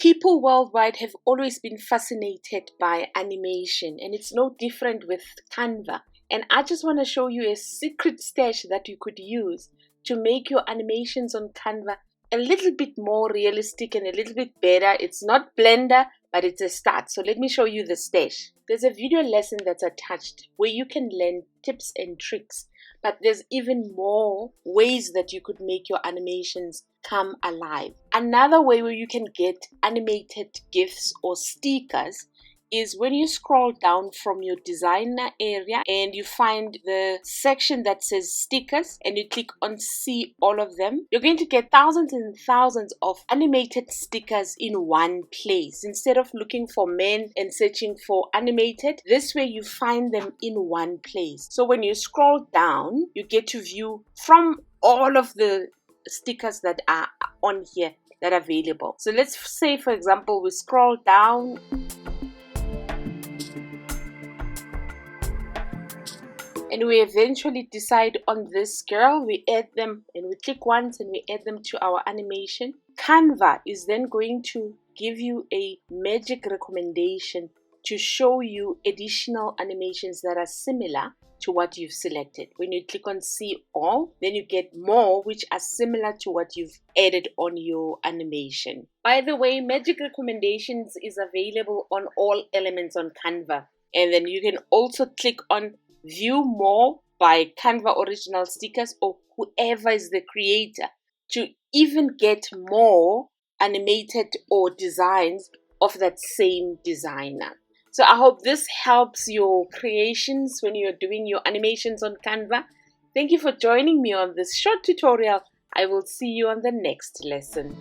People worldwide have always been fascinated by animation, and it's no different with Canva. And I just want to show you a secret stash that you could use to make your animations on Canva a little bit more realistic and a little bit better. It's not Blender, but it's a start. So let me show you the stash. There's a video lesson that's attached where you can learn tips and tricks, but there's even more ways that you could make your animations come alive. Another way where you can get animated GIFs or stickers is when you scroll down from your designer area and you find the section that says stickers and you click on see all of them. You're going to get thousands and thousands of animated stickers in one place. Instead of looking for men and searching for animated, this way you find them in one place. So when you scroll down, you get to view from all of the stickers that are on here that are available. So let's say, for example, we scroll down and we eventually decide on this girl. We add them and we click once and we add them to our animation. Canva is then going to give you a magic recommendation to show you additional animations that are similar to what you've selected. When you click on see all, then you get more which are similar to what you've added on your animation. By the way, magic recommendations is available on all elements on Canva. And then you can also click on view more by Canva original stickers or whoever is the creator to even get more animated or designs of that same designer. So I hope this helps your creations when you're doing your animations on Canva. Thank you for joining me on this short tutorial. I will see you on the next lesson.